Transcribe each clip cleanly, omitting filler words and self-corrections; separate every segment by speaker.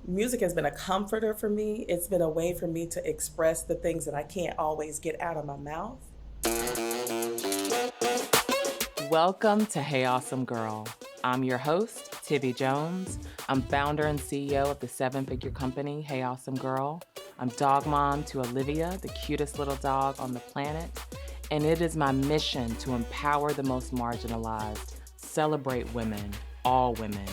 Speaker 1: Music has been a comforter for me. It's been a way for me to express the things that I can't always get out of my mouth.
Speaker 2: Welcome to Hey Awesome Girl. I'm your host, Tivi Jones. I'm founder and CEO of the seven-figure company, Hey Awesome Girl. I'm dog mom to Olivia, the cutest little dog on the planet. And it is my mission to empower the most marginalized, celebrate women, all women,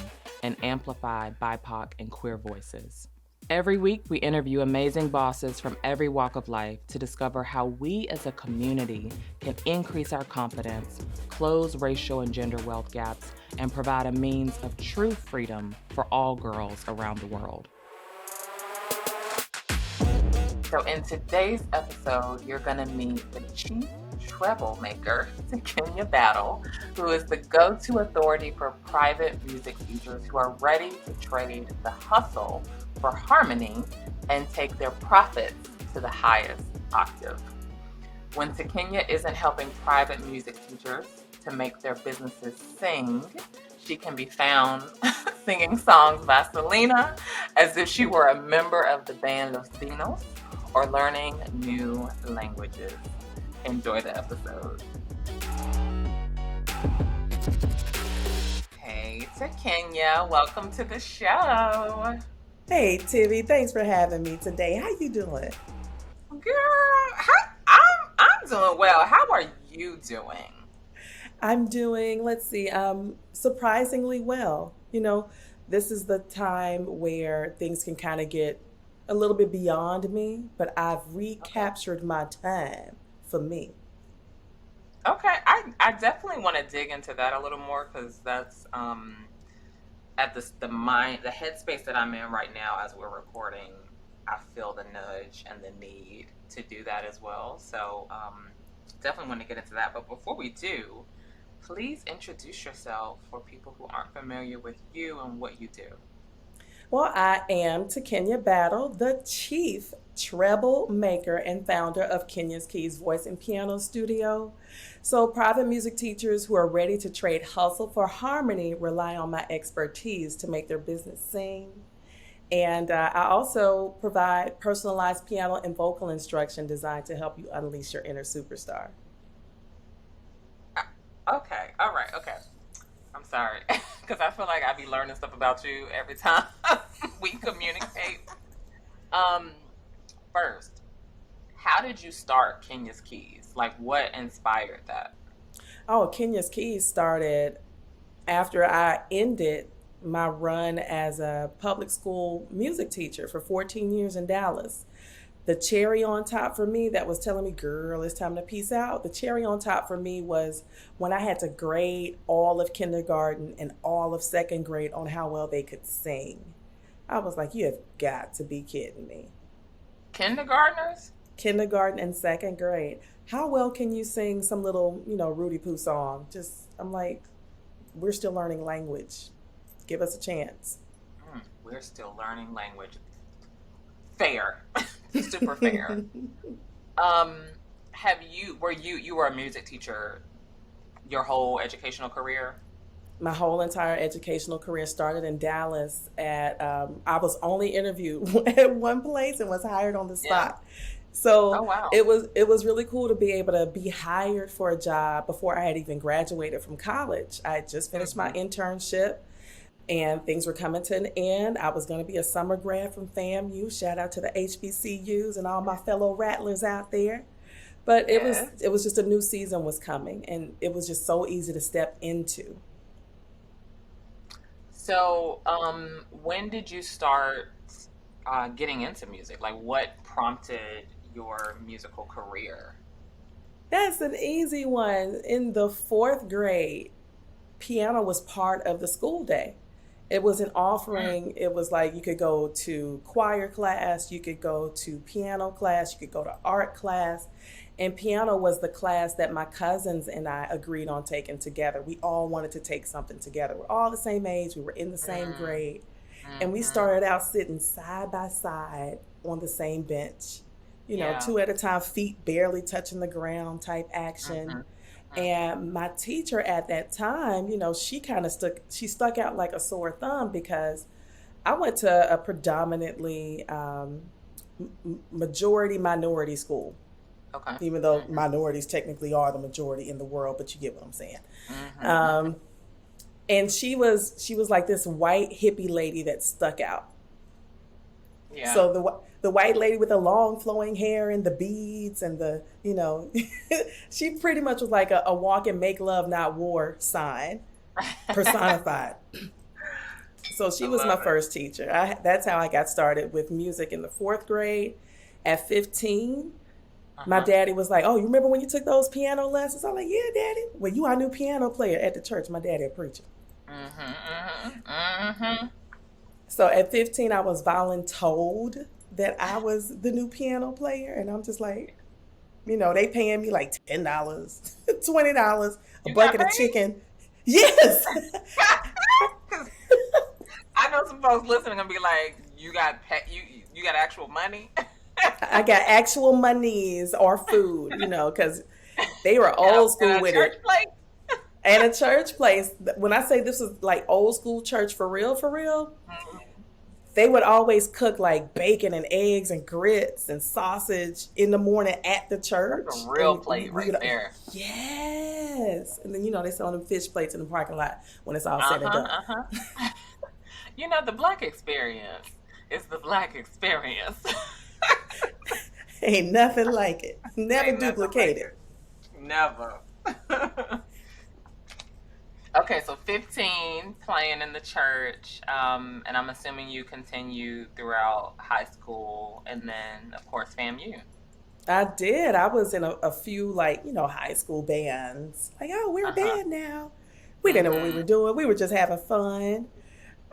Speaker 2: and amplify BIPOC and queer voices. Every week, we interview amazing bosses from every walk of life to discover how we as a community can increase our confidence, close racial and gender wealth gaps, and provide a means of true freedom for all girls around the world. So in today's episode, you're going to meet the Chief Treble Maker, Takenya Battle, who is the go-to authority for private music teachers who are ready to trade the hustle for harmony and take their profits to the highest octave. When Takenya isn't helping private music teachers to make their businesses sing, she can be found singing songs by Selena as if she were a member of the band of Thanos or learning new languages. Enjoy the episode. Hey, Takenya, welcome to the show.
Speaker 1: Hey, Tivi, thanks for having me today. How you doing?
Speaker 2: Girl, I'm doing well. How are you doing?
Speaker 1: I'm doing, let's see, surprisingly well. This is the time where things can kind of get a little bit beyond me, but I've
Speaker 2: Okay.
Speaker 1: recaptured my time for me.
Speaker 2: Okay, I definitely want to dig into that a little more because that's at the headspace that I'm in right now as we're recording. I feel the nudge and the need to do that as well. So definitely want to get into that. But before we do, please introduce yourself for people who aren't familiar with you and what you do.
Speaker 1: Well, I am Takenya Battle, the chief treble maker and founder of Kenya's Keys Voice and Piano Studio. So, private music teachers who are ready to trade hustle for harmony rely on my expertise to make their business sing. And I also provide personalized piano and vocal instruction designed to help you unleash your inner superstar.
Speaker 2: Okay, all right, okay. I'm sorry because I feel like I be learning stuff about you every time we communicate. Um, First, how did you start Kenya's Keys? Like, what inspired that?
Speaker 1: Oh, Kenya's Keys started after I ended my run as a public school music teacher for 14 years in Dallas. The cherry on top for me that was telling me, girl, it's time to peace out. The cherry on top for me was when I had to grade all of kindergarten and all of second grade on how well they could sing. I was like, you have got to be kidding me.
Speaker 2: Kindergartners?
Speaker 1: Kindergarten and second grade. How well can you sing some little, Rudy Poo song? I'm like, we're still learning language. Give us a chance.
Speaker 2: We're still learning language. Fair, super fair. Um, you were a music teacher your whole educational career?
Speaker 1: My whole entire educational career started in Dallas. I was only interviewed at one place and was hired on the
Speaker 2: Yeah.
Speaker 1: spot.
Speaker 2: Oh
Speaker 1: So
Speaker 2: wow.
Speaker 1: it was really cool to be able to be hired for a job before I had even graduated from college. I had just finished my
Speaker 2: Hmm.
Speaker 1: internship and things were coming to an end. I was going to be a summer grad from FAMU. Shout out to the HBCUs and all my fellow rattlers out there. But it was
Speaker 2: Yes.
Speaker 1: it was just a new season was coming, and it was just so easy to step into.
Speaker 2: So, when did you start getting into music? Like, what prompted your musical career?
Speaker 1: That's an easy one. In the fourth grade, piano was part of the school day. It was an
Speaker 2: Mm,
Speaker 1: offering. It was like you could go to choir class, you could go to piano class, you could go to art class. And piano was the class that my cousins and I agreed on taking together. We all wanted to take something together. We're all the same age, we were in the same
Speaker 2: mm,
Speaker 1: grade. And we
Speaker 2: mm-hmm.
Speaker 1: started out sitting side by side on the same bench,
Speaker 2: Yeah.
Speaker 1: two at a time, feet barely touching the ground type action.
Speaker 2: Mm-hmm. Mm-hmm.
Speaker 1: And my teacher at that time, she kind of stuck out like a sore thumb because I went to a predominantly majority minority school,
Speaker 2: Okay.
Speaker 1: even though
Speaker 2: Mm-hmm.
Speaker 1: minorities technically are the majority in the world, but you get what I'm saying.
Speaker 2: Mm-hmm. Mm-hmm.
Speaker 1: Um, and she was like this white hippie lady that stuck out.
Speaker 2: Yeah.
Speaker 1: So the white lady with the long flowing hair and the beads and the she pretty much was like a walk and make love not war sign personified. So she
Speaker 2: I
Speaker 1: was my
Speaker 2: love it.
Speaker 1: first teacher. That's how I got started with music in the fourth grade. At 15, my
Speaker 2: Uh-huh.
Speaker 1: daddy was like, "Oh, you remember when you took those piano lessons?" I'm like, "Yeah, daddy." Well, you our new piano player at the church. My daddy a preacher.
Speaker 2: Mm-hmm. Mm-hmm. Mm-hmm.
Speaker 1: So at 15, I was voluntold that I was the new piano player, and I'm just like, they paying me like $10, $20, a
Speaker 2: You got
Speaker 1: bucket of
Speaker 2: paid?
Speaker 1: chicken. Yes,
Speaker 2: 'Cause I know some folks listening gonna be like, "You got you got actual money?"
Speaker 1: I got actual monies or food, because they were
Speaker 2: and
Speaker 1: old school
Speaker 2: a
Speaker 1: with
Speaker 2: church
Speaker 1: it.
Speaker 2: plate.
Speaker 1: And a church place, when I say this was like old school church for real,
Speaker 2: Mhm.
Speaker 1: they would always cook like bacon and eggs and grits and sausage in the morning at the
Speaker 2: That's a
Speaker 1: church.
Speaker 2: real
Speaker 1: And we,
Speaker 2: plate
Speaker 1: we
Speaker 2: right
Speaker 1: would,
Speaker 2: there.
Speaker 1: yes. And then, they sell them fish plates in the parking lot when it's all
Speaker 2: Uh
Speaker 1: said and
Speaker 2: huh.
Speaker 1: done.
Speaker 2: Uh huh. The black experience is the black experience.
Speaker 1: Ain't nothing like it. Never
Speaker 2: Ain't nothing like
Speaker 1: duplicate it.
Speaker 2: it. Never. Okay, so 15 playing in the church, and I'm assuming you continued throughout high school and then, of course, FAMU.
Speaker 1: I did. I was in a few, like, high school bands. Like, oh, we're a
Speaker 2: Uh-huh.
Speaker 1: band now. We didn't know what we were
Speaker 2: Mm-hmm.
Speaker 1: doing. We were just having fun.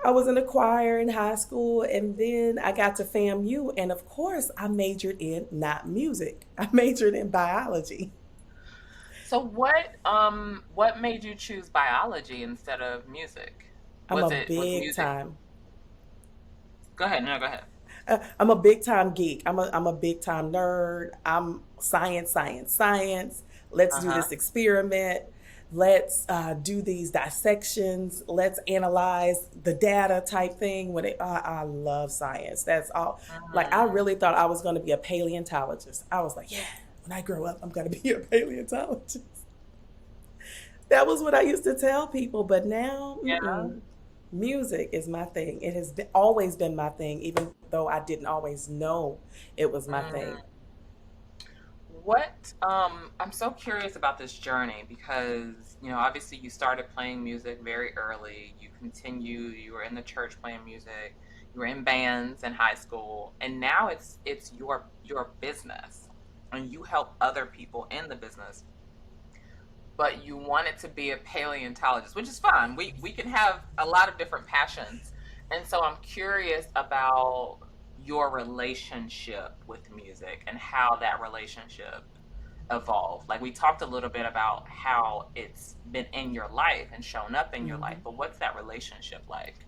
Speaker 1: I was in a choir in high school, and then I got to FAMU, and of course, I majored in not music. I majored in biology.
Speaker 2: So what made you choose biology instead of music?
Speaker 1: I'm a
Speaker 2: Was
Speaker 1: big
Speaker 2: music?
Speaker 1: time.
Speaker 2: Go ahead. No, go ahead.
Speaker 1: I'm a big time geek. I'm a big time nerd. I'm science, science, science. Let's do
Speaker 2: Uh-huh.
Speaker 1: this experiment. Let's do these dissections. Let's analyze the data type thing. I love science. That's all. Like I
Speaker 2: Mm-hmm.
Speaker 1: really thought I was going to be a paleontologist. I was like, yeah, when I grow up, I'm going to be a paleontologist. That was what I used to tell people. But now,
Speaker 2: Yeah.
Speaker 1: music is my thing. It has always been my thing, even though I didn't always know it was my thing.
Speaker 2: Mm. I'm so curious about this journey because, obviously you started playing music very early. You were in the church playing music, you were in bands in high school, and now it's your business and you help other people in the business. But you wanted to be a paleontologist, which is fine. We can have a lot of different passions. And so I'm curious about your relationship with music and how that relationship evolved. Like we talked a little bit about how it's been in your life and shown up in your life,
Speaker 1: Hmm.
Speaker 2: but what's that relationship like?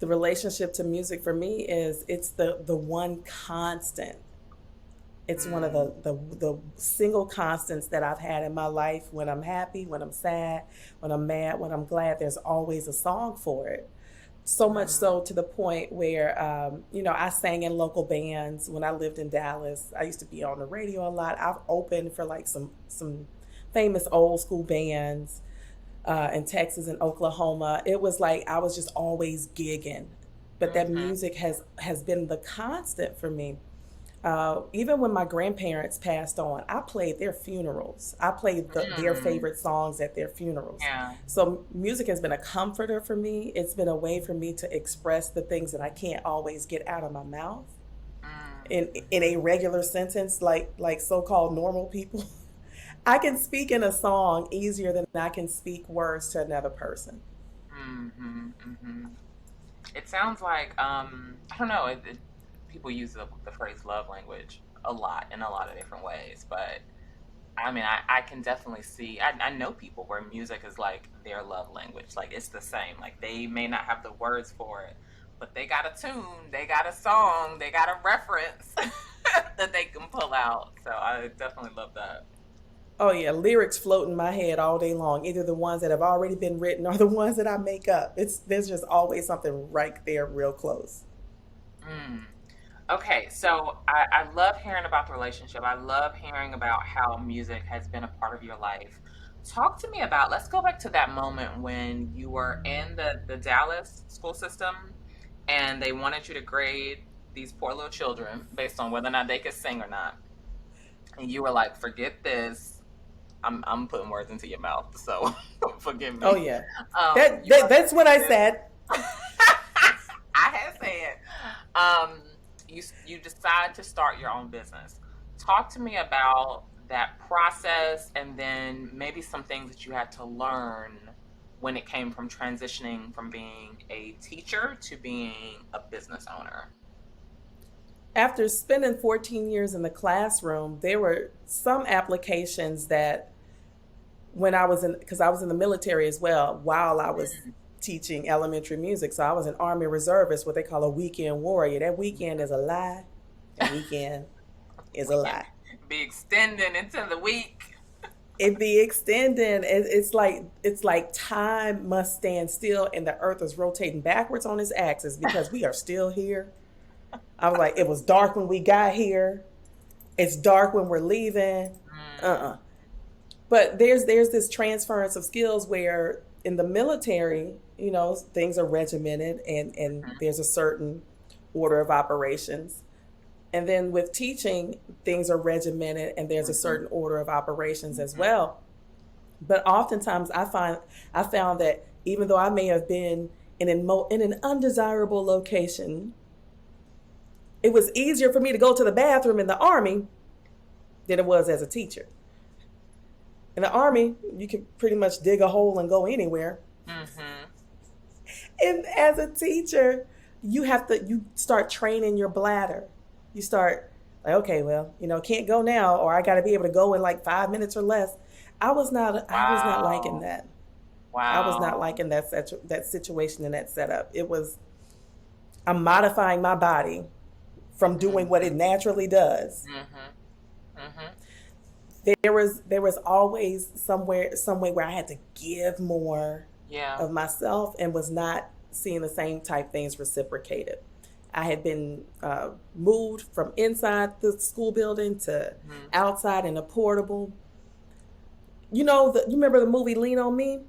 Speaker 1: The relationship to music for me is it's the one constant. It's one of
Speaker 2: Mm,
Speaker 1: the single constants that I've had in my life. When I'm happy, when I'm sad, when I'm mad, when I'm glad, there's always a song for it. So much
Speaker 2: mm,
Speaker 1: so to the point where I sang in local bands when I lived in Dallas. I used to be on the radio a lot. I've opened for like some famous old school bands in Texas and Oklahoma. It was like I was just always gigging, but that
Speaker 2: mm-hmm,
Speaker 1: music has been the constant for me. Even when my grandparents passed on, I played their funerals. I played their
Speaker 2: mm,
Speaker 1: favorite songs at their funerals.
Speaker 2: yeah,
Speaker 1: So music has been a comforter for me. It's been a way for me to express the things that I can't always get out of my mouth in a regular sentence, like so-called normal people. I can speak in a song easier than I can speak words to another person.
Speaker 2: mm-hmm, mm-hmm. It sounds like I don't know. People use the phrase love language a lot in a lot of different ways, but I mean, I can definitely see. I know people where music is like their love language. Like it's the same. Like they may not have the words for it, but they got a tune, they got a song, they got a reference that they can pull out. So I definitely love that.
Speaker 1: Oh yeah, lyrics float in my head all day long. Either the ones that have already been written or the ones that I make up. It's There's just always something right there, real close.
Speaker 2: Mm. Okay, so I love hearing about the relationship. I love hearing about how music has been a part of your life. Talk to me about, let's go back to that moment when you were in the Dallas school system and they wanted you to grade these poor little children based on whether or not they could sing or not. And you were like, forget this. I'm putting words into your mouth, so forgive
Speaker 1: Oh
Speaker 2: me.
Speaker 1: yeah,
Speaker 2: You were like,
Speaker 1: that's what
Speaker 2: forget
Speaker 1: I
Speaker 2: this.
Speaker 1: said.
Speaker 2: I had said, you decide to start your own business. Talk to me about that process, and then maybe some things that you had to learn when it came from transitioning from being a teacher to being a business owner.
Speaker 1: After spending 14 years in the classroom, there were some applications that when I was in, because I was in the military as well while I was teaching elementary music. So I was an Army reservist, what they call a weekend warrior. That weekend is a lie. That weekend is
Speaker 2: We
Speaker 1: a
Speaker 2: can
Speaker 1: lie.
Speaker 2: be extending into the week.
Speaker 1: It be extending. It's like time must stand still, and the Earth is rotating backwards on its axis because we are still here. I was like, it was dark when we got here. It's dark when we're leaving.
Speaker 2: Mm,
Speaker 1: Uh-uh. But there's this transference of skills where in the military, things are regimented and
Speaker 2: mhm,
Speaker 1: there's a certain order of operations. And then with teaching, things are regimented and there's a
Speaker 2: mhm,
Speaker 1: certain order of operations as
Speaker 2: mhm,
Speaker 1: well. But oftentimes I found that even though I may have been in an undesirable location, it was easier for me to go to the bathroom in the Army than it was as a teacher. In the Army, you could pretty much dig a hole and go anywhere.
Speaker 2: mhm.
Speaker 1: And as a teacher, you start training your bladder. You start like, okay, well, can't go now, or I got to be able to go in like 5 minutes or less. I was not liking
Speaker 2: Wow.
Speaker 1: that. I was not
Speaker 2: Wow.
Speaker 1: liking that situation and that setup. I'm modifying my body from doing what it
Speaker 2: Mhm,
Speaker 1: naturally does.
Speaker 2: mhm, mhm.
Speaker 1: There was always some way where I had to give more
Speaker 2: Yeah.
Speaker 1: of myself and was not seeing the same type things reciprocated. I had been moved from inside the school building to
Speaker 2: Mhm,
Speaker 1: outside in a portable. You remember the movie Lean on Me,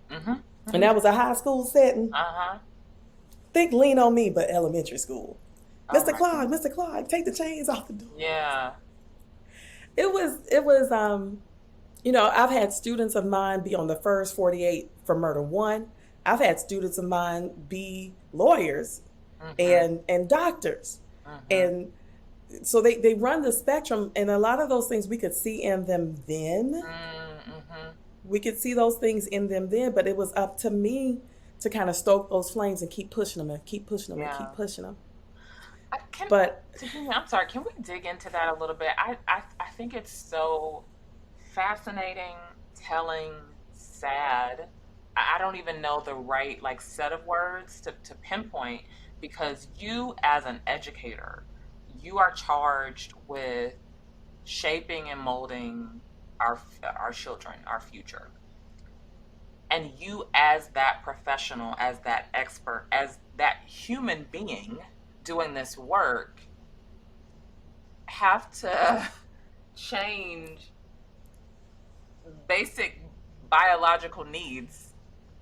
Speaker 2: mhm,
Speaker 1: and
Speaker 2: mhm.
Speaker 1: that was a high school setting.
Speaker 2: Uh-huh.
Speaker 1: Think Lean on Me, but elementary school.
Speaker 2: Oh
Speaker 1: Mr.
Speaker 2: my
Speaker 1: Clark,
Speaker 2: goodness.
Speaker 1: Mr. Clark, take the chains off the door.
Speaker 2: Yeah.
Speaker 1: I've had students of mine be on the first 48 for murder one. I've had students of mine be lawyers
Speaker 2: Mhm,
Speaker 1: and doctors.
Speaker 2: mhm,
Speaker 1: And so they run the spectrum, and a lot of those things we could see in them then.
Speaker 2: mhm.
Speaker 1: We could see those things in them then, but it was up to me to kind of stoke those flames and keep pushing them and keep pushing them and keep
Speaker 2: Yeah.
Speaker 1: pushing them.
Speaker 2: Can
Speaker 1: But
Speaker 2: Tahini, I'm sorry, can we dig into that a little bit? I think it's so fascinating, telling, sad. I don't even know the right like set of words to pinpoint, because you as an educator, you are charged with shaping and molding our children, our future. And you as that professional, as that expert, as that human being doing this work have to change basic biological needs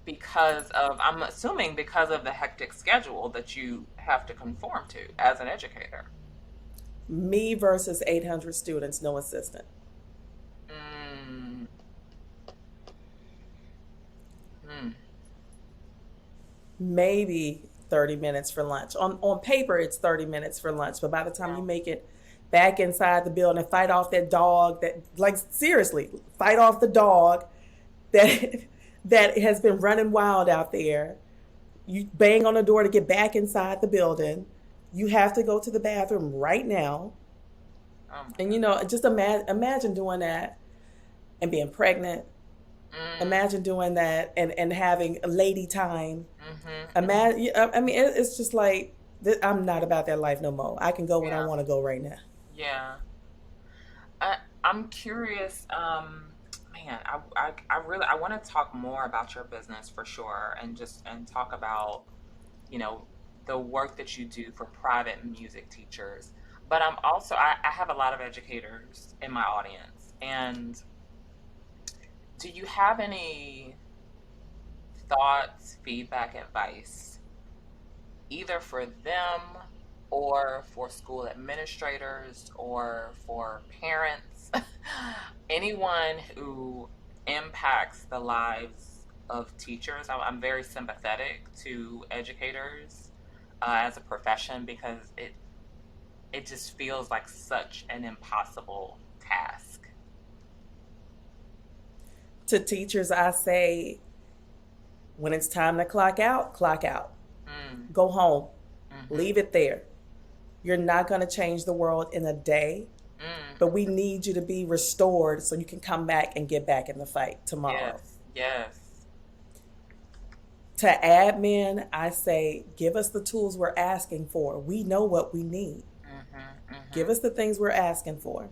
Speaker 2: because of, I'm assuming, because of the hectic schedule that you have to conform to as an educator.
Speaker 1: me versus 800 students, no assistant.
Speaker 2: Mm, mm,
Speaker 1: Maybe 30 minutes for lunch. On paper, it's 30 minutes for lunch, but by the time you
Speaker 2: yeah.
Speaker 1: make it back inside the building, fight off that dog that, like, seriously, fight off the dog that that has been running wild out there. You bang on the door to get back inside the building. You have to go to the bathroom right now.
Speaker 2: Oh my
Speaker 1: And
Speaker 2: goodness.
Speaker 1: just imagine doing that and being pregnant.
Speaker 2: Mm,
Speaker 1: Imagine doing that and having a lady time.
Speaker 2: mm-hmm.
Speaker 1: Imagine, I mean, it's just like I'm not about that life no more. I can go when I
Speaker 2: Yeah.
Speaker 1: want to go right now.
Speaker 2: Yeah. I, I'm curious. man, I really I want to talk more about your business for sure, and talk about, you know, the work that you do for private music teachers. But I'm also I have a lot of educators in my audience, and do you have any thoughts, feedback, advice, either for them or for school administrators or for parents, anyone who impacts the lives of teachers? I'm very sympathetic to educators as a profession because it just feels like such an impossible task.
Speaker 1: To teachers, I say, when it's time to clock out, clock out.
Speaker 2: Mm,
Speaker 1: Go home.
Speaker 2: mm-hmm,
Speaker 1: Leave it there. You're not going to change the world in a day, but
Speaker 2: mm.
Speaker 1: we need you to be restored so you can come back and get back in the fight tomorrow.
Speaker 2: Yes, yes.
Speaker 1: To admin, I say, give us the tools we're asking for. We know what we need.
Speaker 2: Mm-hmm,
Speaker 1: Give
Speaker 2: mm-hmm.
Speaker 1: us the things we're asking for.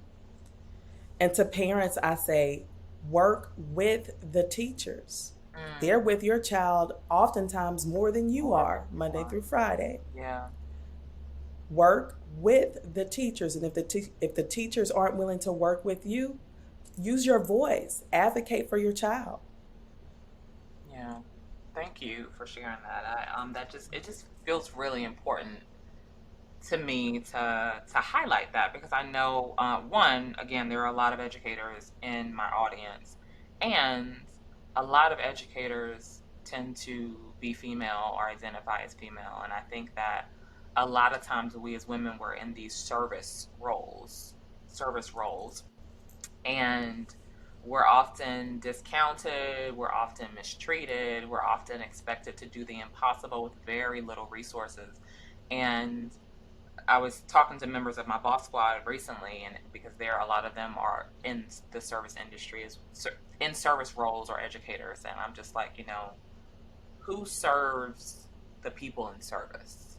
Speaker 1: And to parents, I say, work with the teachers. They're
Speaker 2: Mm.
Speaker 1: with your child oftentimes more than you
Speaker 2: More
Speaker 1: are,
Speaker 2: than you
Speaker 1: Monday
Speaker 2: are.
Speaker 1: through Friday.
Speaker 2: Yeah.
Speaker 1: Work with the teachers. And if the teachers aren't willing to work with you, use your voice. Advocate for your child.
Speaker 2: Yeah. Thank you for sharing that. That just it just feels really important to me to highlight that because I know one, again, there are a lot of educators in my audience, and a lot of educators tend to be female or identify as female, and I think that a lot of times we as women were in these service roles, and we're often discounted, we're often mistreated, we're often expected to do the impossible with very little resources. And I was talking to members of my boss squad recently, and because there a lot of them are in the service industry, as in service roles or educators, and I'm just like, who serves the people in service?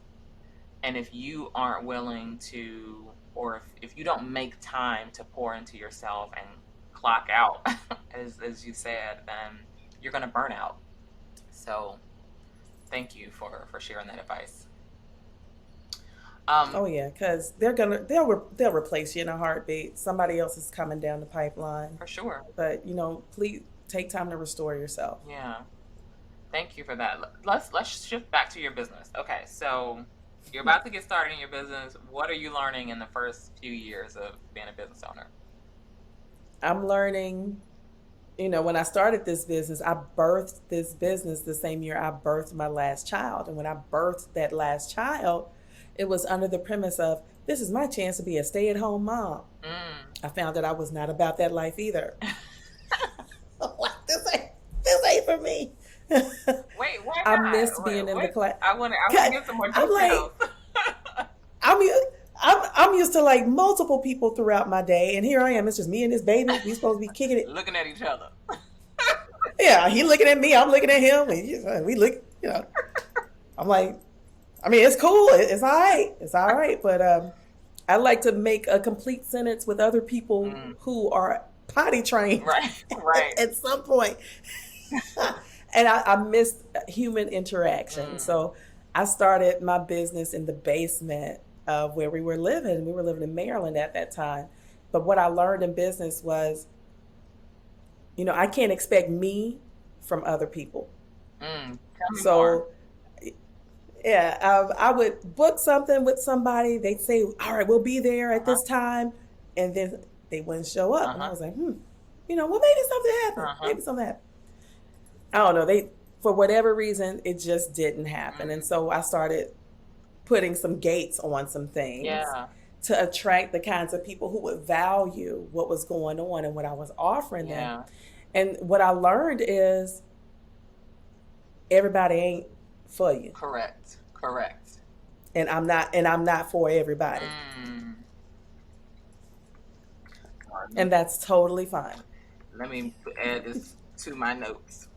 Speaker 2: And if you aren't willing to, or if you don't make time to pour into yourself and clock out, as you said, then you're going to burn out. So thank you for sharing that advice. Um,
Speaker 1: Oh yeah, because they'll replace you in a heartbeat. Somebody else is coming down the pipeline,
Speaker 2: for sure.
Speaker 1: but please take time to restore yourself.
Speaker 2: Yeah. Thank you for that. Let's shift back to your business. Okay, so you're about to get started in your business. What are you learning in the first few years of being a business owner?
Speaker 1: I'm learning. When I started this business, I birthed this business the same year I birthed my last child. And when I birthed that last child, it was under the premise of this is my chance to be a stay at home mom.
Speaker 2: Mm.
Speaker 1: I found that I was not about that life either. Like, this ain't for me.
Speaker 2: Wait, why
Speaker 1: I
Speaker 2: not?
Speaker 1: missed being in the
Speaker 2: What?
Speaker 1: class.
Speaker 2: I want to get some more
Speaker 1: I'm like,
Speaker 2: details.
Speaker 1: I'm, I'm used to like multiple people throughout my day, and here I am. It's just me and this baby. We supposed to be kicking it.
Speaker 2: Looking at each other.
Speaker 1: Yeah, he looking at me. I'm looking at him. And we look. I'm like, I mean, it's cool. It's all right. It's all right. But I like to make a complete sentence with other people
Speaker 2: Mm.
Speaker 1: who are potty trained
Speaker 2: Right, right.
Speaker 1: at some point. And I missed human interaction.
Speaker 2: Mm.
Speaker 1: So I started my business in the basement of where we were living. We were living in Maryland at that time. But what I learned in business was, I can't expect me from other people.
Speaker 2: Mm. Tell me more.
Speaker 1: So yeah, I would book something with somebody. They'd say, "All right, we'll be there at
Speaker 2: Uh-huh.
Speaker 1: this time," and then they wouldn't show up. And I
Speaker 2: Uh-huh.
Speaker 1: was like, well, maybe something happened.
Speaker 2: Uh-huh.
Speaker 1: Maybe something happened. I don't know. They, for whatever reason, it just didn't happen. And
Speaker 2: Mm.
Speaker 1: so I started putting some gates on some things
Speaker 2: Yeah.
Speaker 1: to attract the kinds of people who would value what was going on and what I was offering them.
Speaker 2: Yeah.
Speaker 1: And what I learned is everybody ain't for you.
Speaker 2: Correct. Correct.
Speaker 1: And I'm not for everybody.
Speaker 2: Mm.
Speaker 1: And that's totally fine.
Speaker 2: Let me add this to my notes.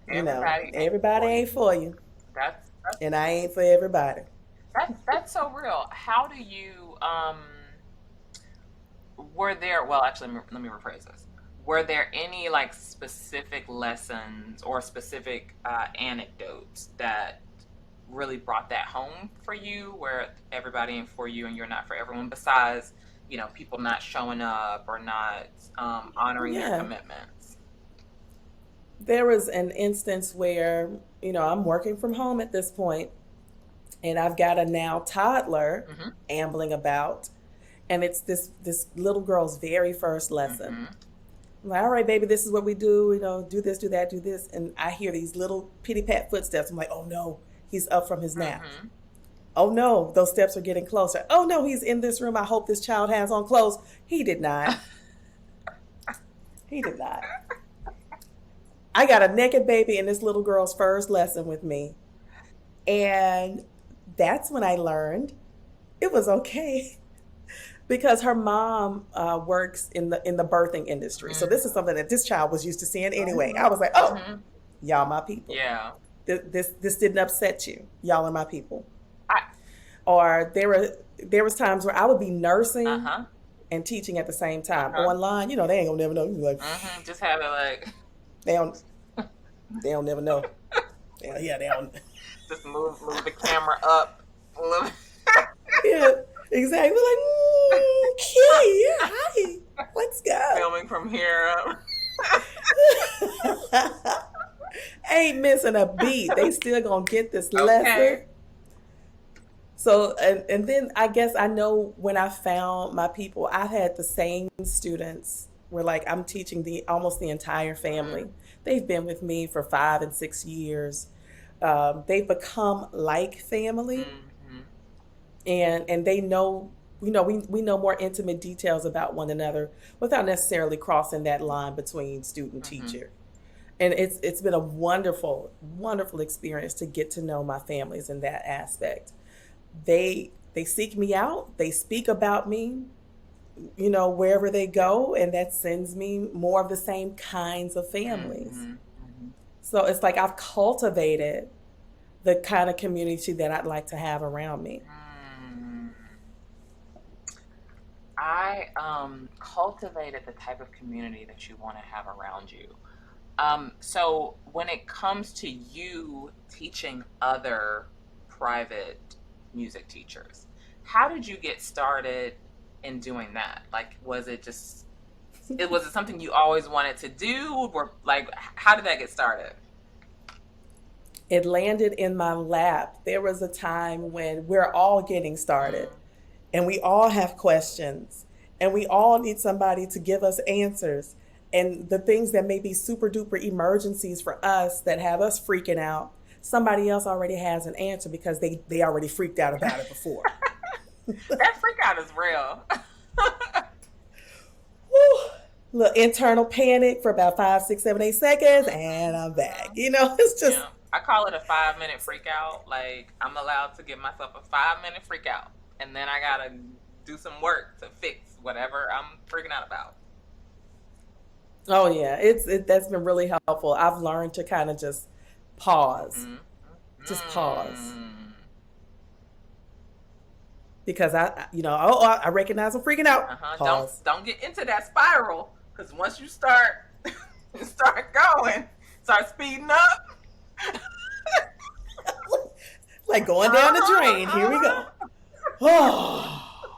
Speaker 1: Everybody
Speaker 2: For you.
Speaker 1: ain't for you.
Speaker 2: That's
Speaker 1: And I ain't for everybody.
Speaker 2: that's so real. How do you were there, well, actually, let me rephrase this. Were there any like specific lessons or specific anecdotes that really brought that home for you, where everybody ain't for you and you're not for everyone, besides, people not showing up or not honoring their
Speaker 1: Yeah.
Speaker 2: commitments?
Speaker 1: There was an instance where, I'm working from home at this point, and I've got a now toddler
Speaker 2: Mm-hmm.
Speaker 1: ambling about, and it's this little girl's very first lesson.
Speaker 2: Mm-hmm.
Speaker 1: I'm like, all right, baby, this is what we do. Do this, do that, do this, and I hear these little pitty pat footsteps. I'm like, oh no, he's up from his nap.
Speaker 2: Mm-hmm.
Speaker 1: Oh no, those steps are getting closer. Oh no, he's in this room. I hope this child has on clothes. He did not. He did not. I got a naked baby in this little girl's first lesson with me. And that's when I learned it was okay because her mom works in the birthing industry. So this is something that this child was used to seeing anyway. I was like, oh,
Speaker 2: Mm-hmm.
Speaker 1: y'all my people.
Speaker 2: Yeah.
Speaker 1: This didn't upset you. Y'all are my people.
Speaker 2: I,
Speaker 1: Or there was times where I would be nursing
Speaker 2: uh-huh.
Speaker 1: and teaching at the same time.
Speaker 2: Uh-huh.
Speaker 1: Online, they ain't gonna never know. You're like,
Speaker 2: Mm-hmm. Just have it like,
Speaker 1: they don't they don't never know. Yeah, they don't.
Speaker 2: just move the camera up a little.
Speaker 1: Yeah, exactly. We're like, okay, yeah, hi, let's go.
Speaker 2: Filming from here up.
Speaker 1: Ain't missing a beat. They still gonna get this lesson. So, and then I guess I know when I found my people, I've had the same students where like I'm teaching almost the entire family. They've been with me for 5 and 6 years. They've become like family,
Speaker 2: Mm-hmm.
Speaker 1: and they know, we know more intimate details about one another without necessarily crossing that line between student
Speaker 2: Mm-hmm.
Speaker 1: teacher. And it's been a wonderful, wonderful experience to get to know my families in that aspect. They seek me out, they speak about me, wherever they go, and that sends me more of the same kinds of families.
Speaker 2: Mm-hmm. Mm-hmm.
Speaker 1: So it's like I've cultivated the kind of community that I'd like to have around me.
Speaker 2: Mm. I cultivated the type of community that you want to have around you. So when it comes to you teaching other private music teachers, how did you get started in doing that? Like, was it something you always wanted to do, or like, how did that get started?
Speaker 1: It landed in my lap. There was a time when we're all getting started
Speaker 2: Mm.
Speaker 1: and we all have questions and we all need somebody to give us answers. And the things that may be super duper emergencies for us that have us freaking out, somebody else already has an answer because they already freaked out about it before.
Speaker 2: That freak out is real.
Speaker 1: Woo. Little internal panic for about 5, 6, 7, 8 seconds, and I'm back. It's just,
Speaker 2: Yeah. I call it a 5-minute freak out. Like, I'm allowed to give myself a 5-minute freak out, and then I gotta do some work to fix whatever I'm freaking out about.
Speaker 1: oh yeah, that's been really helpful. I've learned to kind of just pause,
Speaker 2: Mm-hmm.
Speaker 1: just pause,
Speaker 2: Mm.
Speaker 1: because I recognize I'm freaking out.
Speaker 2: Uh-huh.
Speaker 1: Pause.
Speaker 2: Don't get into that spiral, because once you start going, start speeding up.
Speaker 1: Like going down the drain. Here we go. Oh,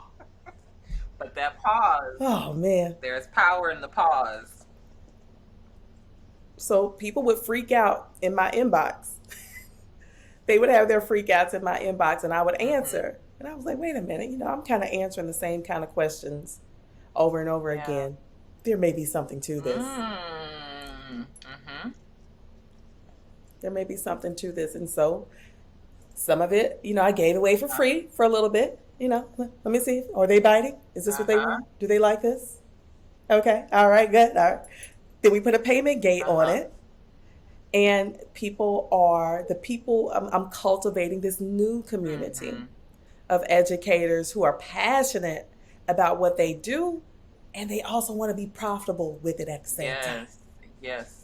Speaker 2: But that pause,
Speaker 1: oh man.
Speaker 2: there's power in the pause.
Speaker 1: So people would freak out in my inbox. They would have their freakouts in my inbox, and I would
Speaker 2: Mm-hmm.
Speaker 1: answer. And I was like, wait a minute, I'm kind of answering the same kind of questions over and over
Speaker 2: Yeah.
Speaker 1: again. There may be something to this.
Speaker 2: Mm-hmm.
Speaker 1: There may be something to this. And so some of it, I gave away for free for a little bit. Let me see. Are they biting? Is this what they
Speaker 2: Uh-huh.
Speaker 1: want? Do they like this? Okay. All right. Good. All right. Then we put a payment gate on
Speaker 2: Uh-huh.
Speaker 1: it. And I'm cultivating this new community
Speaker 2: Mm-hmm.
Speaker 1: of educators who are passionate about what they do, and they also want to be profitable with it at the same time.
Speaker 2: Yes. Yes.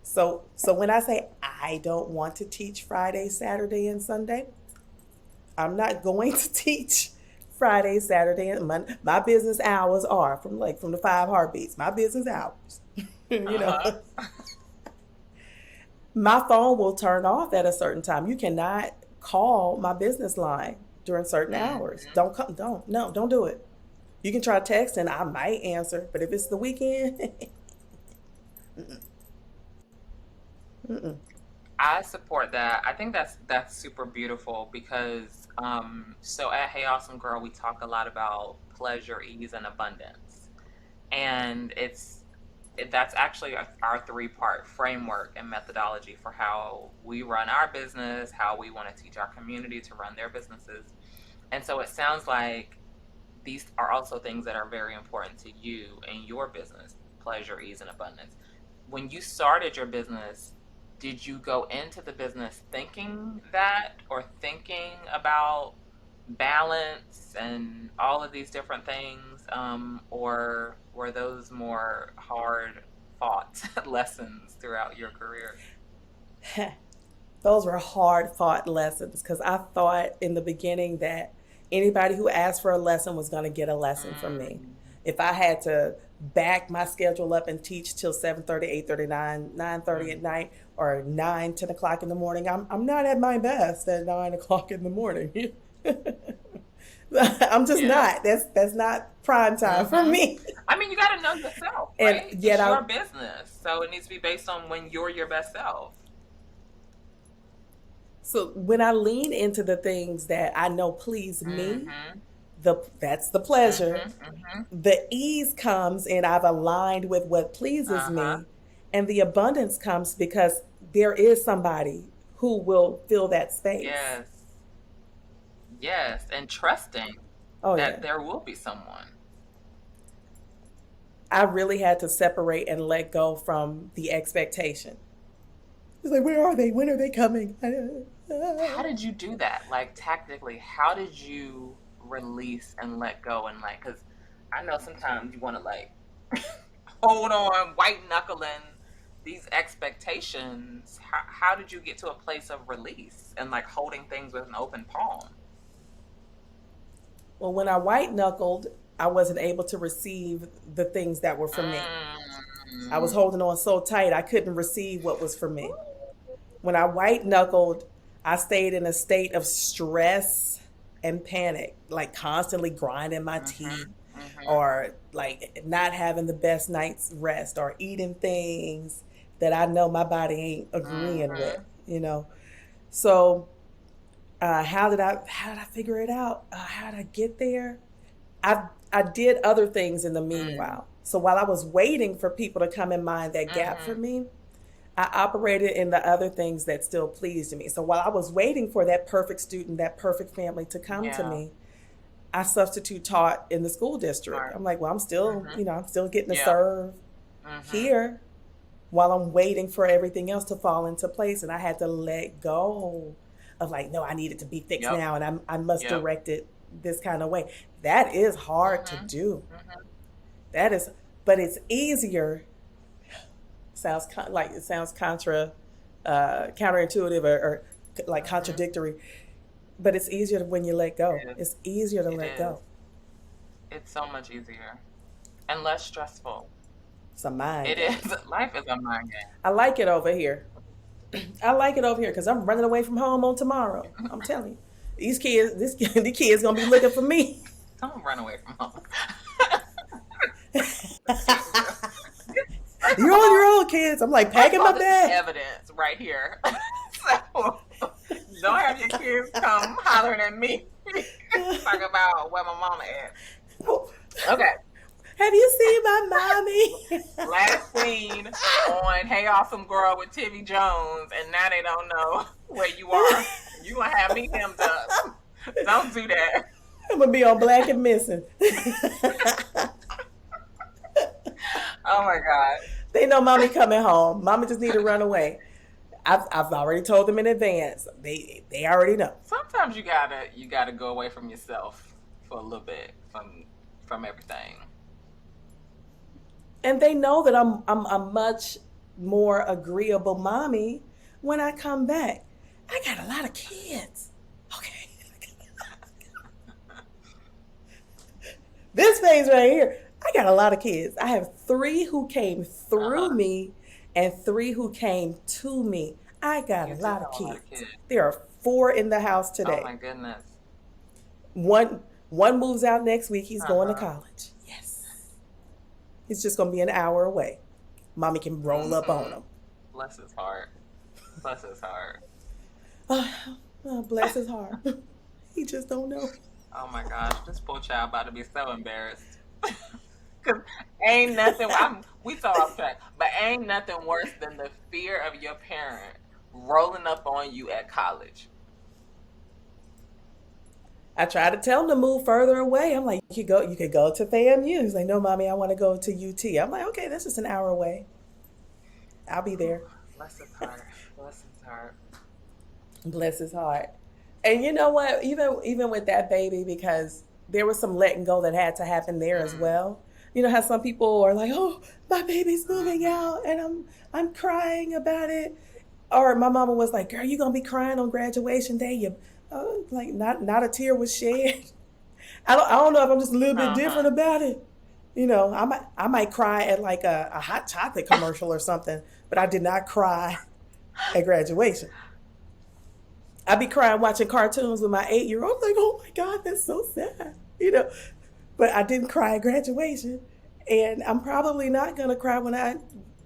Speaker 1: So when I say I don't want to teach Friday, Saturday, and Sunday, I'm not going to teach Friday, Saturday, and Monday. My business hours are from the 5 heartbeats. My business hours. you know,
Speaker 2: Uh-huh.
Speaker 1: my phone will turn off at a certain time. You cannot call my business line during certain hours.
Speaker 2: Mm-hmm.
Speaker 1: Don't come. Don't no. Don't do it. You can try text and I might answer, but if it's the weekend, mm-mm.
Speaker 2: I support that. I think that's super beautiful because so at Hey Awesome Girl we talk a lot about pleasure, ease, and abundance. And that's actually our three-part framework and methodology for how we run our business, how we want to teach our community to run their businesses. And so it sounds like these are also things that are very important to you in your business: pleasure, ease, and abundance. When you started your business, did you go into the business thinking that, or thinking about balance and all of these different things, or were those more hard fought lessons throughout your career?
Speaker 1: Those were hard fought lessons because I thought in the beginning that anybody who asked for a lesson was going to get a lesson from me.
Speaker 2: Mm,
Speaker 1: If I had to back my schedule up and teach till 7:30, 8:30, 9:30 at
Speaker 2: mm,
Speaker 1: night, or 9, 10 o'clock in the morning, I'm not at my best at 9 o'clock in the morning. I'm just
Speaker 2: yeah.
Speaker 1: not. That's not prime time for
Speaker 2: Hmm.
Speaker 1: me.
Speaker 2: I mean, you got to know yourself,
Speaker 1: And
Speaker 2: right?
Speaker 1: yet
Speaker 2: It's
Speaker 1: I
Speaker 2: your business, so it needs to be based on when you're your best self.
Speaker 1: so when I lean into the things that I know please me,
Speaker 2: Mm-hmm.
Speaker 1: that's the pleasure.
Speaker 2: Mm-hmm. Mm-hmm.
Speaker 1: The ease comes and I've aligned with what pleases
Speaker 2: Uh-huh.
Speaker 1: me, and the abundance comes because there is somebody who will fill that space.
Speaker 2: Yes. Yes. And trusting
Speaker 1: Oh
Speaker 2: that
Speaker 1: yeah.
Speaker 2: there will be someone.
Speaker 1: I really had to separate and let go from the expectation. It's like, where are they? When are they coming?
Speaker 2: How did you do that? Like, tactically, how did you release and let go? And like, because I know sometimes you want to like hold on, white knuckling these expectations. How did you get to a place of release and like holding things with an open palm?
Speaker 1: Well, when I white knuckled, I wasn't able to receive the things that were for me. I was
Speaker 2: Mm.
Speaker 1: holding on so tight I couldn't receive what was for me. When I white knuckled, I stayed in a state of stress and panic, like constantly grinding my
Speaker 2: Mm-hmm.
Speaker 1: teeth,
Speaker 2: Mm-hmm.
Speaker 1: or like not having the best night's rest, or eating things that I know my body ain't agreeing with,
Speaker 2: Mm-hmm.
Speaker 1: you know. So how did I figure it out? How did I get there? I did other things in the
Speaker 2: Mm.
Speaker 1: meanwhile. So while I was waiting for people to come and mind that gap for
Speaker 2: Mm-hmm.
Speaker 1: me, I operated in the other things that still pleased me. So while I was waiting for that perfect student, that perfect family to come to
Speaker 2: Yeah.
Speaker 1: me, I substitute taught in the school district.
Speaker 2: Smart.
Speaker 1: I'm like, well,
Speaker 2: Mm-hmm.
Speaker 1: I'm still getting to
Speaker 2: Yeah.
Speaker 1: serve
Speaker 2: Mm-hmm.
Speaker 1: here while I'm waiting for everything else to fall into place. And I had to let go of like, no, I need it to be fixed
Speaker 2: Yep.
Speaker 1: now, and I must
Speaker 2: Yep.
Speaker 1: direct it this kind of way. That is hard to
Speaker 2: Mm-hmm.
Speaker 1: do.
Speaker 2: Mm-hmm.
Speaker 1: That is, but it's easier. Like it sounds counterintuitive, or like
Speaker 2: Mm-hmm.
Speaker 1: contradictory, but it's easier when you let go.
Speaker 2: It is.
Speaker 1: It's easier to
Speaker 2: It
Speaker 1: let
Speaker 2: is.
Speaker 1: go.
Speaker 2: It's so much easier and less stressful.
Speaker 1: It's a mind
Speaker 2: It is.
Speaker 1: game.
Speaker 2: Life is a mind
Speaker 1: I like it over here. I like it over here because I'm running away from home on tomorrow.
Speaker 2: game.
Speaker 1: I'm telling you, the kids gonna be looking for me.
Speaker 2: Don't run away from home. First of
Speaker 1: You're on your
Speaker 2: all,
Speaker 1: own, kids. I'm like
Speaker 2: first of
Speaker 1: packing
Speaker 2: all,
Speaker 1: my
Speaker 2: this is
Speaker 1: bag.
Speaker 2: evidence right here. So don't have your kids come hollering at me. Talk about where my mama at. Okay.
Speaker 1: Have you seen my mommy?
Speaker 2: Last seen on Hey Awesome Girl with Tivi Jones, and now they don't know where you are. You gonna have me hemmed up. Don't do that.
Speaker 1: I'm gonna be on Black and Missing.
Speaker 2: Oh my God.
Speaker 1: They know mommy coming home. Mama just need to run away. I've already told them in advance. They already know.
Speaker 2: Sometimes you gotta go away from yourself for a little bit from everything.
Speaker 1: And they know that I'm a much more agreeable mommy when I come back. I got a lot of kids. Okay. This phase right here, I got a lot of kids. I have 3 who came through
Speaker 2: Uh-huh.
Speaker 1: me and 3 who came to me. I got
Speaker 2: You
Speaker 1: a
Speaker 2: do
Speaker 1: lot
Speaker 2: have
Speaker 1: of
Speaker 2: a lot of
Speaker 1: kids.
Speaker 2: kids.
Speaker 1: There are 4 in the house
Speaker 2: Oh
Speaker 1: today.
Speaker 2: my goodness.
Speaker 1: One moves out next week. He's going to
Speaker 2: Uh-huh.
Speaker 1: college. Yes. He's just going to be an hour away. Mommy can roll up on
Speaker 2: Mm-hmm.
Speaker 1: him.
Speaker 2: Bless his heart. Bless his heart.
Speaker 1: Oh, bless his heart. He just don't know.
Speaker 2: Oh my gosh, this poor child about to be so embarrassed. Cause ain't nothing. We so off track, but ain't nothing worse than the fear of your parent rolling up on you at college.
Speaker 1: I try to tell him to move further away. I'm like, you could go to FAMU. He's like, no, mommy, I want to go to UT. I'm like, okay, that's just an hour away. I'll be
Speaker 2: Whew,
Speaker 1: there.
Speaker 2: bless his heart. Bless his heart.
Speaker 1: Bless his heart. And you know what? Even with that baby, because there was some letting go that had to happen there as
Speaker 2: Mm,
Speaker 1: well. You know how some people are like, "Oh, my baby's moving
Speaker 2: mm-hmm.
Speaker 1: out, and I'm crying about it." Or my mama was like, "Girl, you gonna be crying on graduation day?" You, like not a tear was shed. I don't know if I'm just a little bit different
Speaker 2: Uh-huh.
Speaker 1: about it. You know, I might cry at like a hot chocolate commercial or something, but I did not cry at graduation. I'd be crying watching cartoons with my 8-year old. Like, oh my God, that's so sad. You know, but I didn't cry at graduation. And I'm probably not going to cry when I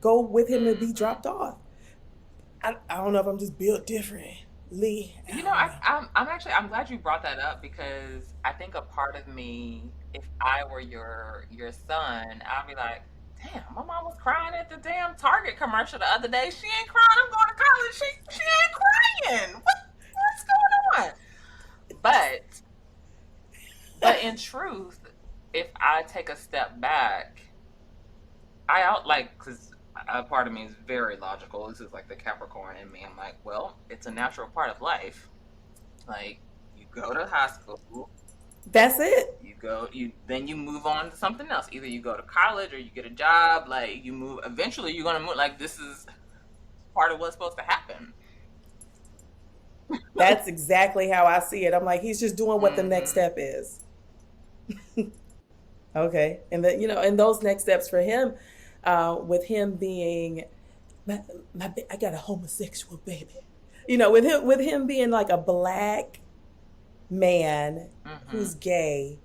Speaker 1: go with him to be
Speaker 2: Mm-hmm.
Speaker 1: dropped off. I don't know if I'm just built differently. I
Speaker 2: You know,
Speaker 1: don't know.
Speaker 2: I'm glad you brought that up because I think a part of me, if I were your son, I'd be like, damn, my mom was crying at the damn Target commercial the other day. She ain't crying. I'm going to college. She ain't crying. What's going on? But in truth, if I take a step back, I out like because a part of me is very logical. This is like the Capricorn in me. I'm like, well, it's a natural part of life. Like you go to high school,
Speaker 1: That's it.
Speaker 2: you move on to something else. Either you go to college or you get a job. Like you move. Eventually, you're gonna move. Like this is part of what's supposed to happen.
Speaker 1: That's exactly how I see it. I'm like, he's just doing what the next
Speaker 2: Mm-hmm.
Speaker 1: step is. Okay. And those next steps for him, with him being, my, I got a homosexual baby. With him being like a black man
Speaker 2: Mm-hmm.
Speaker 1: who's gay,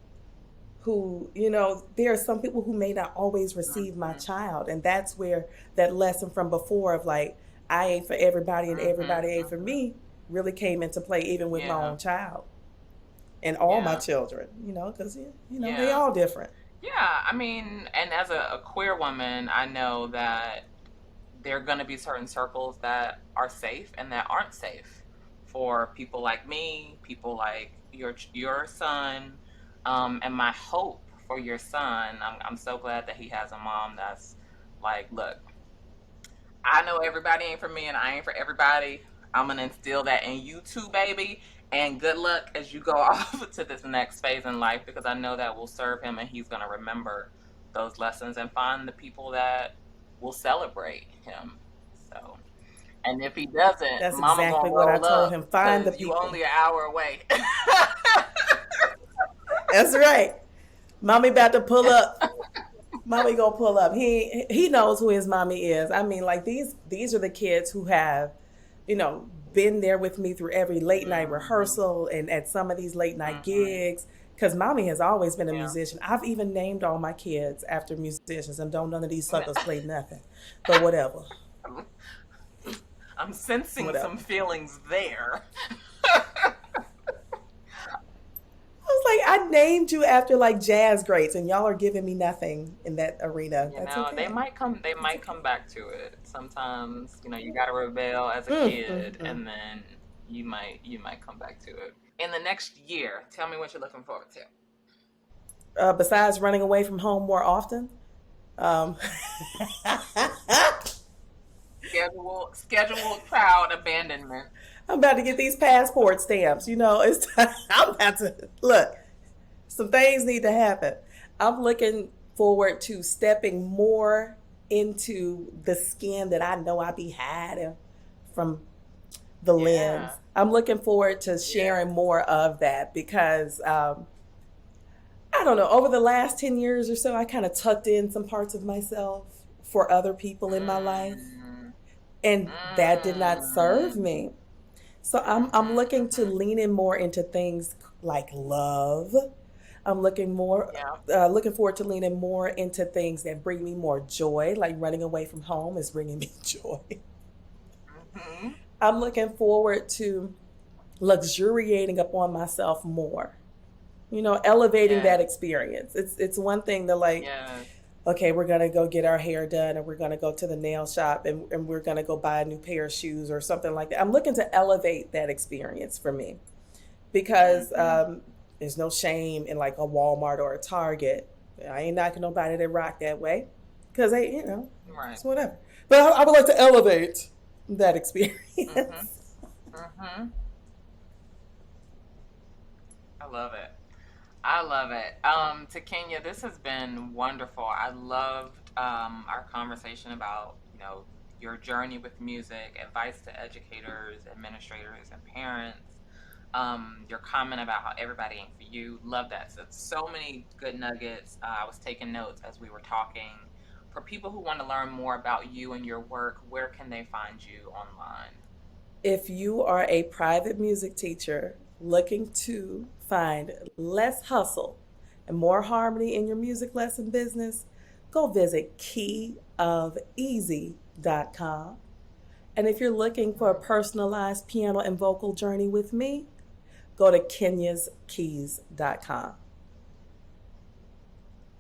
Speaker 1: who, there are some people who may not always receive my
Speaker 2: Mm-hmm.
Speaker 1: child. And that's where that lesson from before of like, I ain't for everybody and
Speaker 2: Mm-hmm.
Speaker 1: everybody ain't for
Speaker 2: Mm-hmm.
Speaker 1: me really came into play, even with my
Speaker 2: Yeah.
Speaker 1: own child and all my
Speaker 2: Yeah.
Speaker 1: children, because, they
Speaker 2: Yeah.
Speaker 1: all different.
Speaker 2: Yeah. I mean, and as a queer woman, I know that there are going to be certain circles that are safe and that aren't safe for people like me, people like your son, and my hope for your son. I'm so glad that he has a mom that's like, look, I know everybody ain't for me and I ain't for everybody. I'm gonna instill that in you too, baby. And good luck as you go off to this next phase in life because I know that will serve him and he's gonna remember those lessons and find the people that will celebrate him. So, and if he doesn't,
Speaker 1: That's
Speaker 2: mama gonna
Speaker 1: exactly what I
Speaker 2: roll
Speaker 1: told
Speaker 2: up
Speaker 1: him. Find the
Speaker 2: because you
Speaker 1: people.
Speaker 2: only an hour away.
Speaker 1: That's right. Mommy about to pull up. Mommy gonna pull up. He knows who his mommy is. I mean, like these are the kids who have, been there with me through every late night
Speaker 2: Hmm.
Speaker 1: rehearsal and at some of these late night
Speaker 2: Hmm.
Speaker 1: gigs. Because mommy has always been a
Speaker 2: Yeah.
Speaker 1: musician. I've even named all my kids after musicians, and don't none of these suckers play nothing. But whatever,
Speaker 2: I'm sensing some
Speaker 1: whatever.
Speaker 2: feelings there.
Speaker 1: I was like, I named you after like jazz greats, and y'all are giving me nothing in that arena.
Speaker 2: You
Speaker 1: That's
Speaker 2: know, they
Speaker 1: okay.
Speaker 2: might come they
Speaker 1: That's
Speaker 2: might
Speaker 1: okay.
Speaker 2: come back to it. Sometimes, you gotta rebel as a
Speaker 1: Mm, mm,
Speaker 2: kid
Speaker 1: mm.
Speaker 2: and then you might come back to it. In the next year, tell me what you're looking forward to.
Speaker 1: Besides running away from home more often, um,
Speaker 2: Scheduled child abandonment.
Speaker 1: I'm about to get these passport stamps. It's I'm about to look. Some things need to happen. I'm looking forward to stepping more into the skin that I know I be hiding from the
Speaker 2: Yeah.
Speaker 1: lens. I'm looking forward to
Speaker 2: Yeah.
Speaker 1: sharing more of that because I don't know, over the last 10 years or so, I kind of tucked in some parts of myself for other people in my life,
Speaker 2: Mm,
Speaker 1: and that did not serve
Speaker 2: mm,
Speaker 1: me. So I'm looking to
Speaker 2: mm-hmm.
Speaker 1: lean in more into things like love. I'm
Speaker 2: Yeah.
Speaker 1: looking forward to leaning more into things that bring me more joy, like running away from home is bringing me joy.
Speaker 2: Mm-hmm.
Speaker 1: I'm looking forward to luxuriating upon myself more. Elevating that
Speaker 2: Yes.
Speaker 1: experience. It's one thing to like,
Speaker 2: Yes.
Speaker 1: okay, we're gonna go get our hair done, and we're gonna go to the nail shop, and we're gonna go buy a new pair of shoes or something like that. I'm looking to elevate that experience for me because
Speaker 2: Mm-hmm.
Speaker 1: there's no shame in like a Walmart or a Target. I ain't knocking nobody that rock that way because
Speaker 2: Right.
Speaker 1: it's whatever. But I would like to elevate that
Speaker 2: Mm-hmm.
Speaker 1: experience.
Speaker 2: Mm-hmm. I love it. I love it. Takenya, this has been wonderful. I loved our conversation about, your journey with music, advice to educators, administrators, and parents. Your comment about how everybody ain't for you. Love that. So many good nuggets. I was taking notes as we were talking. For people who want to learn more about you and your work, where can they find you online?
Speaker 1: If you are a private music teacher looking to find less hustle and more harmony in your music lesson business, go visit keyoфeasy.com. And if you're looking for a personalized piano and vocal journey with me, go to kenyaskeys.com.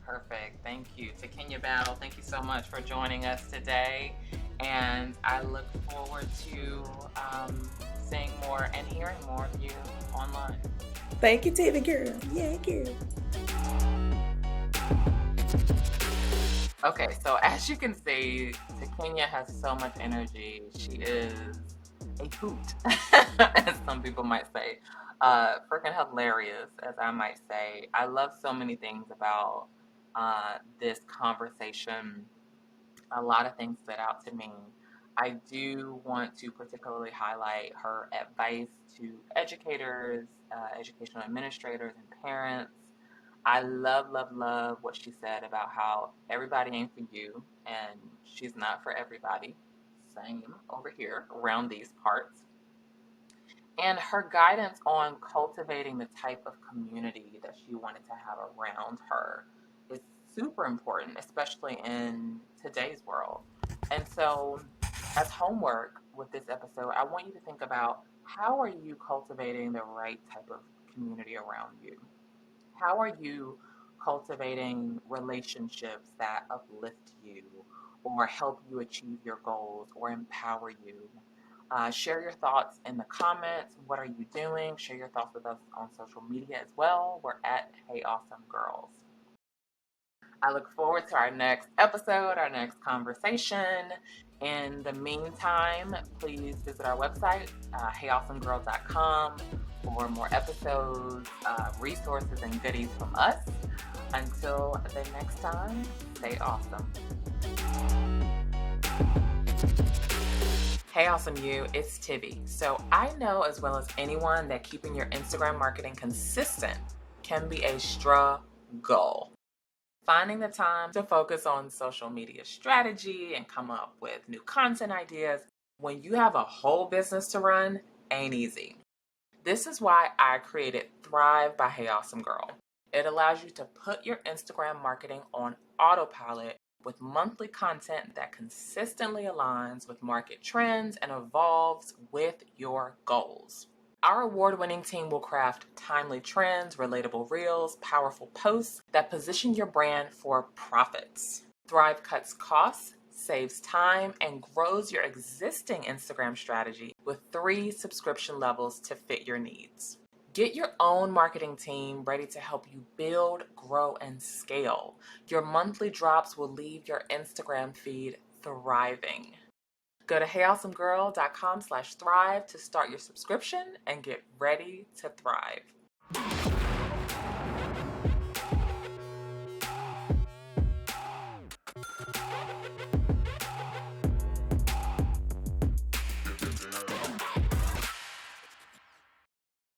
Speaker 2: Perfect. Thank you. Takenya Battle, thank you so much for joining us today. And I look forward to seeing more and hearing more of you online.
Speaker 1: Thank you, Tivi girl. Yeah, girl.
Speaker 2: Okay, so as you can see, Takenya has so much energy. She is a hoot, as some people might say. Freaking hilarious, as I might say. I love so many things about this conversation. A lot of things stood out to me. I do want to particularly highlight her advice to educators, educational administrators, and parents. I love, love, love what she said about how everybody ain't for you, and she's not for everybody. Same over here around these parts. And her guidance on cultivating the type of community that she wanted to have around her is super important, especially in today's world. And so, as homework with this episode, I want you to think about, how are you cultivating the right type of community around you? How are you cultivating relationships that uplift you or help you achieve your goals or empower you? Share your thoughts in the comments. What are you doing? Share your thoughts with us on social media as well. We're at Hey Awesome Girls. I look forward to our next episode, our next conversation. In the meantime, please visit our website, heyawesomegirl.com, for more episodes, resources, and goodies from us. Until the next time, stay awesome. Hey, awesome you, it's Tivi. So I know as well as anyone that keeping your Instagram marketing consistent can be a struggle. Finding the time to focus on social media strategy and come up with new content ideas when you have a whole business to run ain't easy. This is why I created Thrive by Hey Awesome Girl. It allows you to put your Instagram marketing on autopilot with monthly content that consistently aligns with market trends and evolves with your goals. Our award-winning team will craft timely trends, relatable reels, powerful posts that position your brand for profits. Thrive cuts costs, saves time, and grows your existing Instagram strategy with 3 subscription levels to fit your needs. Get your own marketing team ready to help you build, grow, and scale. Your monthly drops will leave your Instagram feed thriving. Go to heyawesomegirl.com/thrive to start your subscription and get ready to thrive.